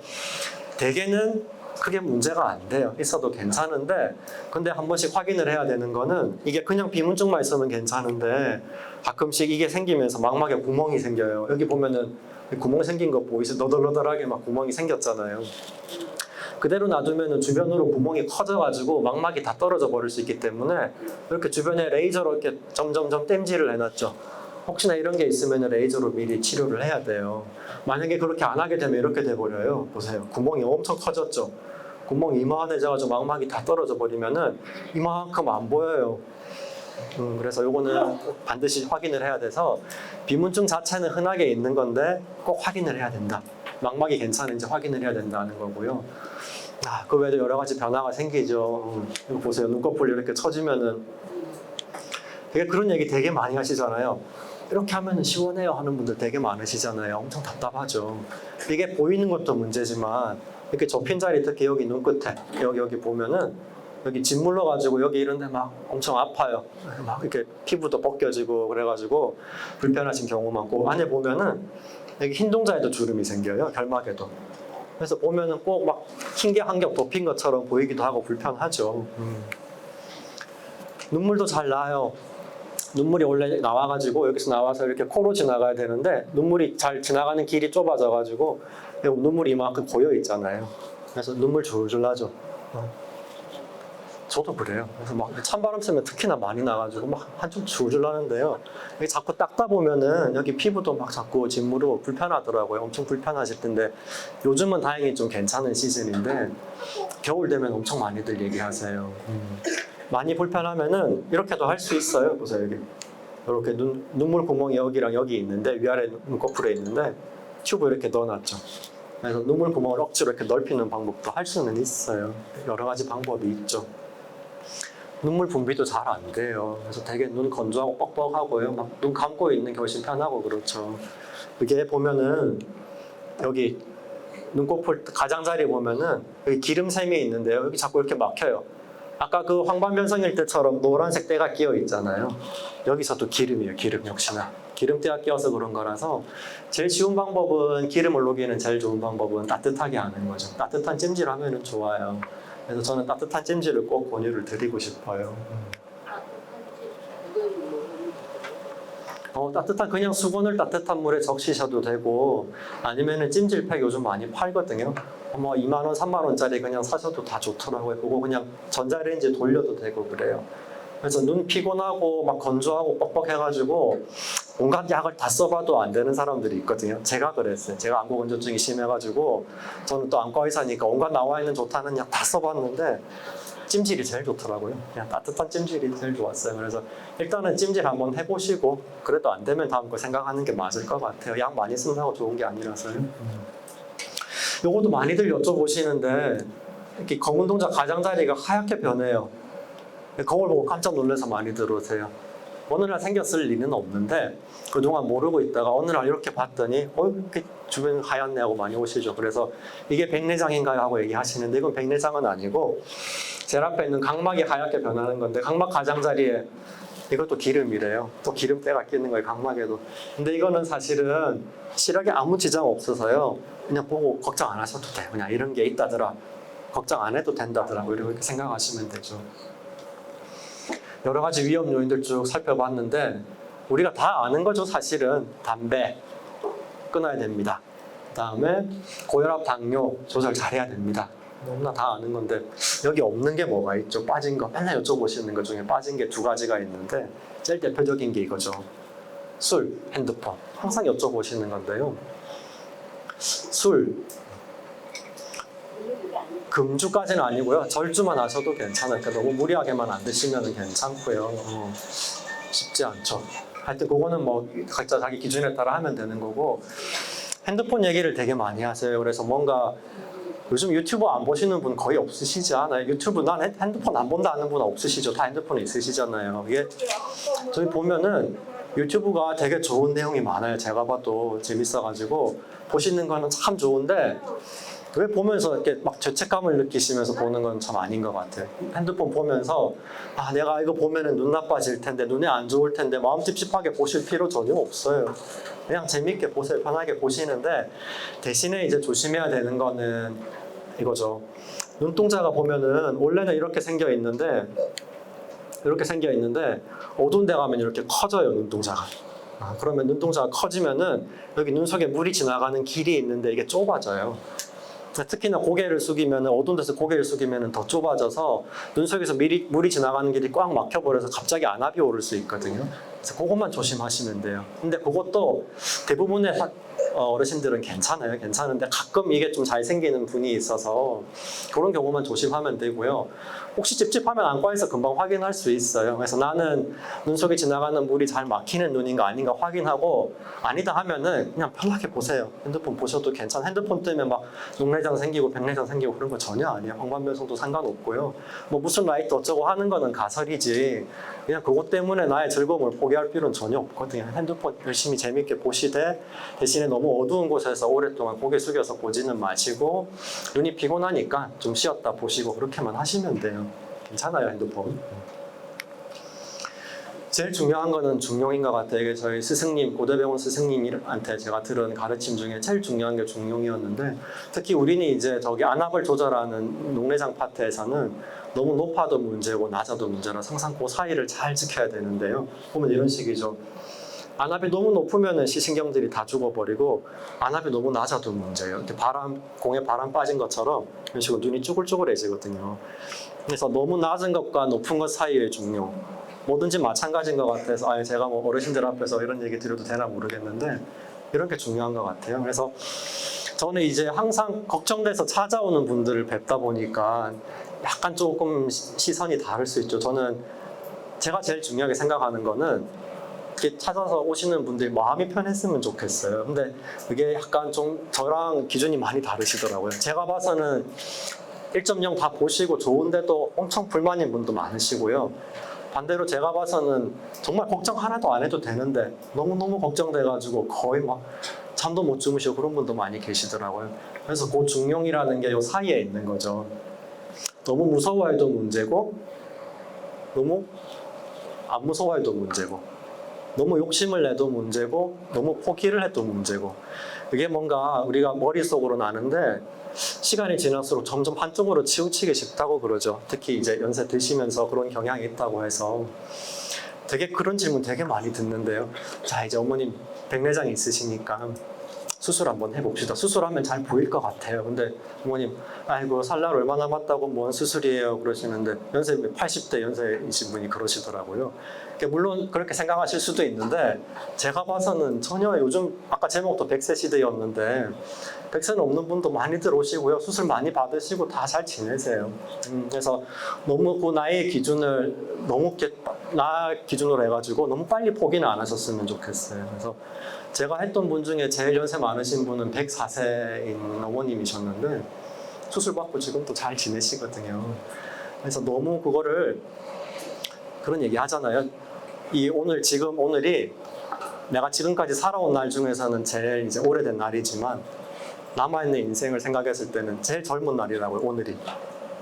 대개는 크게 문제가 안 돼요. 있어도 괜찮은데 근데 한 번씩 확인을 해야 되는 거는 이게 그냥 비문증만 있으면 괜찮은데 가끔씩 이게 생기면서 망막에 구멍이 생겨요. 여기 보면은 구멍 생긴 거 보이세요? 너덜너덜하게 막 구멍이 생겼잖아요. 그대로 놔두면 주변으로 구멍이 커져가지고 망막이 다 떨어져 버릴 수 있기 때문에 이렇게 주변에 레이저로 이렇게 점점점 땜질을 해놨죠. 혹시나 이런 게 있으면 레이저로 미리 치료를 해야 돼요. 만약에 그렇게 안 하게 되면 이렇게 돼버려요. 보세요. 구멍이 엄청 커졌죠. 구멍이 이만해져가지고 망막이 다 떨어져 버리면은 이만큼 안 보여요. 그래서 요거는 반드시 확인을 해야 돼서 비문증 자체는 흔하게 있는 건데 꼭 확인을 해야 된다. 망막이 괜찮은지 확인을 해야 된다는 거고요. 그 외에도 여러 가지 변화가 생기죠. 이거 보세요. 눈꺼풀 이렇게 처지면은 되게 그런 얘기 되게 많이 하시잖아요. 이렇게 하면 시원해요 하는 분들 되게 많으시잖아요. 엄청 답답하죠. 이게 보이는 것도 문제지만 이렇게 접힌 자리 특히 여기 눈끝에 여기 보면은 여기 짓물러 가지고 여기 이런데 막 엄청 아파요. 막 이렇게 피부도 벗겨지고 그래가지고 불편하신 경우 많고 안에 보면은 여기 흰 동자에도 주름이 생겨요. 결막에도. 그래서 보면은 꼭 막 흰 게 한 겹 덮인 것처럼 보이기도 하고 불편하죠. 눈물도 잘 나요. 눈물이 원래 나와가지고 여기서 나와서 이렇게 코로 지나가야 되는데 눈물이 잘 지나가는 길이 좁아져가지고 눈물이 이만큼 고여 있잖아요. 그래서 눈물 줄줄 나죠. 저도 그래요. 그래서 막 찬바람 쐬면 특히나 많이 나가지고 막 한쪽 줄줄 나는데요. 여기 자꾸 닦다 보면은 여기 피부도 막 자꾸 짓무르고 불편하더라고요. 엄청 불편하실 텐데 요즘은 다행히 좀 괜찮은 시즌인데 겨울 되면 엄청 많이들 얘기하세요. 많이 불편하면은 이렇게도 할 수 있어요. 보세요 여기 이렇게 눈물 구멍이 여기랑 여기 있는데 위아래 눈꺼풀에 있는데 튜브 이렇게 넣어놨죠. 그래서 눈물 구멍을 억지로 이렇게 넓히는 방법도 할 수는 있어요. 여러 가지 방법이 있죠. 눈물 분비도 잘 안 돼요. 그래서 되게 눈 건조하고 뻑뻑하고요. 막 눈 감고 있는 게 훨씬 편하고 그렇죠. 이게 보면은 여기 눈꺼풀 가장자리 보면은 여기 기름샘이 있는데요. 여기 자꾸 이렇게 막혀요. 아까 그 황반변성일 때처럼 노란색 때가 끼어 있잖아요. 여기서도 기름이에요. 기름 역시나. 기름때가 끼어서 그런 거라서 제일 쉬운 방법은 기름을 녹이는 제일 좋은 방법은 따뜻하게 하는 거죠. 따뜻한 찜질하면 좋아요. 그래서 저는 따뜻한 찜질을 꼭 권유를 드리고 싶어요. 따뜻한 그냥 수건을 따뜻한 물에 적시셔도 되고 아니면은 찜질팩 요즘 많이 팔거든요. 뭐 2만 원, 3만 원짜리 그냥 사셔도 다 좋더라고요. 그거 그냥 전자레인지 돌려도 되고 그래요. 그래서 눈 피곤하고 막 건조하고 뻑뻑해가지고 온갖 약을 다 써봐도 안 되는 사람들이 있거든요. 제가 그랬어요. 제가 안구 건조증이 심해가지고 저는 또 안과 의사니까 온갖 나와 있는 좋다는 약 다 써봤는데 찜질이 제일 좋더라고요. 그냥 따뜻한 찜질이 제일 좋았어요. 그래서 일단은 찜질 한번 해보시고 그래도 안 되면 다음 거 생각하는 게 맞을 것 같아요. 약 많이 쓴다고 좋은 게 아니라서요. 요것도 많이들 여쭤보시는데 이렇게 검은 동자 가장자리가 하얗게 변해요. 거울 보고 깜짝 놀라서 많이 들어오세요. 어느 날 생겼을 리는 없는데 그동안 모르고 있다가 어느 날 이렇게 봤더니 이렇게 주변 하얗네 하고 많이 오시죠. 그래서 이게 백내장인가요? 하고 얘기하시는데 이건 백내장은 아니고 제일 앞에 있는 각막이 하얗게 변하는 건데 각막 가장자리에 이것도 기름이래요. 또 기름때가 끼는 거예요. 각막에도. 근데 이거는 사실은 시력에 아무 지장 없어서요. 그냥 보고 걱정 안 하셔도 돼요. 그냥 이런 게 있다더라. 걱정 안 해도 된다더라고. 이렇게 생각하시면 되죠. 여러 가지 위험 요인들 쭉 살펴봤는데 우리가 다 아는 거죠. 사실은 담배 끊어야 됩니다. 그다음에 고혈압, 당뇨 조절 잘해야 됩니다. 너무나 다 아는 건데 여기 없는 게 뭐가 있죠? 빠진 거 맨날 여쭤보시는 것 중에 빠진 게 두 가지가 있는데 제일 대표적인 게 이거죠. 술, 핸드폰 항상 여쭤보시는 건데요. 술 금주까지는 아니고요. 절주만 하셔도 괜찮아요. 그러니까 너무 무리하게만 안 드시면 괜찮고요. 쉽지 않죠. 하여튼 그거는 뭐 각자 자기 기준에 따라 하면 되는 거고 핸드폰 얘기를 되게 많이 하세요. 그래서 뭔가 요즘 유튜브 안 보시는 분 거의 없으시지 않아요? 유튜브 난 핸드폰 안 본다는 분 없으시죠? 다 핸드폰 있으시잖아요. 이게 저희 보면은 유튜브가 되게 좋은 내용이 많아요. 제가 봐도 재밌어가지고 보시는 거는 참 좋은데 왜 보면서 이렇게 막 죄책감을 느끼시면서 보는 건 참 아닌 것 같아요. 핸드폰 보면서 내가 이거 보면은 눈 나빠질 텐데 눈에 안 좋을 텐데 마음 찝찝하게 보실 필요 전혀 없어요. 그냥 재밌게 보세요. 편하게 보시는데 대신에 이제 조심해야 되는 거는 이거죠. 눈동자가 보면은 원래는 이렇게 생겨 있는데 어두운 데 가면 이렇게 커져요. 눈동자가. 그러면 눈동자가 커지면은 여기 눈 속에 물이 지나가는 길이 있는데 이게 좁아져요. 특히나 고개를 숙이면 어두운 데서 고개를 숙이면 더 좁아져서 눈 속에서 물이 지나가는 길이 꽉 막혀버려서 갑자기 안압이 오를 수 있거든요. 그래서 그것만 조심하시면 돼요. 근데 그것도 대부분의 어르신들은 괜찮아요. 괜찮은데 가끔 이게 좀 잘 생기는 분이 있어서 그런 경우만 조심하면 되고요. 혹시 찝찝하면 안과에서 금방 확인할 수 있어요. 그래서 나는 눈 속에 지나가는 물이 잘 막히는 눈인가 아닌가 확인하고 아니다 하면은 그냥 편하게 보세요. 핸드폰 보셔도 괜찮아. 핸드폰 때문에 막 녹내장 생기고 백내장 생기고 그런 거 전혀 아니에요. 황반변성도 상관없고요. 뭐 무슨 라이트 어쩌고 하는 거는 가설이지 그냥 그것 때문에 나의 즐거움을 포기할 필요는 전혀 없거든요. 핸드폰 열심히 재밌게 보시되 대신에 너무 어두운 곳에서 오랫동안 고개 숙여서 보지는 마시고 눈이 피곤하니까 좀 쉬었다 보시고 그렇게만 하시면 돼요. 괜찮아요, 핸드폰. 제일 중요한 거는 중용인 것 같아요. 이게 저희 스승님, 고대병원 스승님한테 제가 들은 가르침 중에 제일 중요한 게 중용이었는데 특히 우리는 이제 저기 안압을 조절하는 녹내장 파트에서는 너무 높아도 문제고 낮아도 문제라 항상 그 사이를 잘 지켜야 되는데요. 보면 이런 식이죠. 안압이 너무 높으면 시신경들이 다 죽어버리고 안압이 너무 낮아도 문제예요. 이렇게 공에 바람 빠진 것처럼 이런 식으로 눈이 쭈글쭈글해지거든요. 그래서 너무 낮은 것과 높은 것 사이의 중용. 뭐든지 마찬가지인 것 같아서 제가 뭐 어르신들 앞에서 이런 얘기 드려도 되나 모르겠는데 이런 게 중요한 것 같아요. 그래서 저는 이제 항상 걱정돼서 찾아오는 분들을 뵙다 보니까 약간 조금 시선이 다를 수 있죠. 저는 제가 제일 중요하게 생각하는 거는 이렇게 찾아서 오시는 분들이 마음이 편했으면 좋겠어요. 근데 그게 약간 좀 저랑 기준이 많이 다르시더라고요. 제가 봐서는 1.0 다 보시고 좋은데도 엄청 불만인 분도 많으시고요. 반대로 제가 봐서는 정말 걱정 하나도 안 해도 되는데 너무너무 걱정돼가지고 거의 막 잠도 못 주무시고 그런 분도 많이 계시더라고요. 그래서 그 중용이라는 게 이 사이에 있는 거죠. 너무 무서워해도 문제고 너무 안 무서워해도 문제고 너무 욕심을 내도 문제고 너무 포기를 해도 문제고 그게 뭔가 우리가 머릿속으로 나는데 시간이 지날수록 점점 한쪽으로 치우치기 쉽다고 그러죠. 특히 이제 연세 드시면서 그런 경향이 있다고 해서 되게 그런 질문 되게 많이 듣는데요. 자, 이제 어머님 백내장이 있으시니까 수술 한번 해봅시다. 수술하면 잘 보일 것 같아요. 근데 어머님, 아이고 살 날 얼마 남았다고 뭔 수술이에요 그러시는데 연세 80대 연세이신 분이 그러시더라고요. 물론 그렇게 생각하실 수도 있는데 제가 봐서는 전혀 요즘 아까 제목도 100세 시대였는데 100세는 없는 분도 많이들 오시고요. 수술 많이 받으시고 다 잘 지내세요. 그래서 너무 그 나의 기준을 너무 나 기준으로 해가지고 너무 빨리 포기는 안 하셨으면 좋겠어요. 그래서 제가 했던 분 중에 제일 연세 많으신 분은 104세인 어머님이셨는데 수술 받고 지금도 잘 지내시거든요. 그래서 너무 그거를 그런 얘기 하잖아요. 오늘이 내가 지금까지 살아온 날 중에서는 제일 이제 오래된 날이지만 남아있는 인생을 생각했을 때는 제일 젊은 날이라고요. 오늘이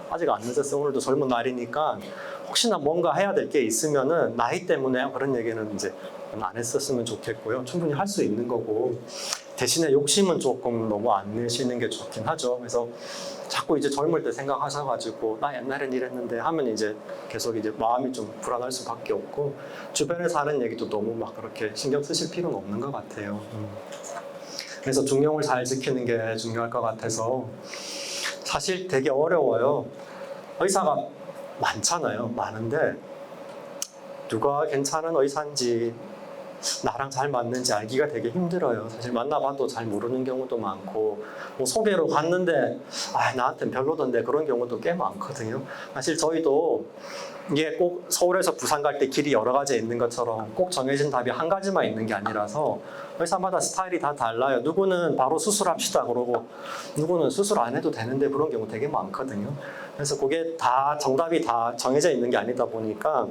아직 안 늦었어요. 오늘도 젊은 날이니까 혹시나 뭔가 해야 될 게 있으면은 나이 때문에 그런 얘기는 이제 안 했었으면 좋겠고요. 충분히 할 수 있는 거고 대신에 욕심은 조금 너무 안 내시는 게 좋긴 하죠. 그래서 자꾸 이제 젊을 때 생각하셔가지고 나 옛날엔 이랬는데 하면 이제 계속 이제 마음이 좀 불안할 수밖에 없고 주변에서 하는 얘기도 너무 막 그렇게 신경 쓰실 필요는 없는 것 같아요. 그래서 중용을 잘 지키는 게 중요할 것 같아서 사실 되게 어려워요. 의사가 많잖아요. 많은데 누가 괜찮은 의사인지 나랑 잘 맞는지 알기가 되게 힘들어요. 사실 만나봐도 잘 모르는 경우도 많고 뭐 소개로 갔는데 나한테는 별로던데 그런 경우도 꽤 많거든요. 사실 저희도 이게 꼭 서울에서 부산 갈 때 길이 여러 가지 있는 것처럼 꼭 정해진 답이 한 가지만 있는 게 아니라서 의사마다 스타일이 다 달라요. 누구는 바로 수술합시다 그러고 누구는 수술 안 해도 되는데 그런 경우 되게 많거든요. 그래서 그게 다 정답이 다 정해져 있는 게 아니다 보니까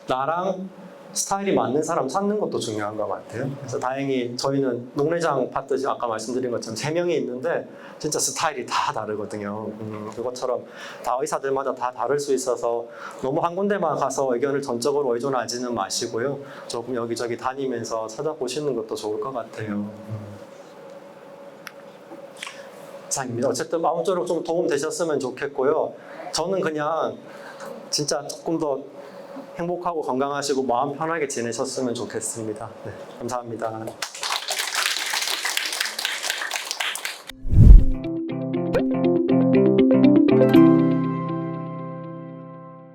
나랑 스타일이 맞는 사람 찾는 것도 중요한 것 같아요. 그래서 다행히 저희는 녹내장 파트 아까 말씀드린 것처럼 3명이 있는데 진짜 스타일이 다 다르거든요. 그것처럼 다 의사들마다 다 다를 수 있어서 너무 한 군데만 가서 의견을 전적으로 의존하지는 마시고요. 조금 여기저기 다니면서 찾아보시는 것도 좋을 것 같아요. 이상입니다. 어쨌든 마음적으로 좀 도움 되셨으면 좋겠고요. 저는 그냥 진짜 조금 더 행복하고 건강하시고 마음 편하게 지내셨으면 좋겠습니다. 네, 감사합니다.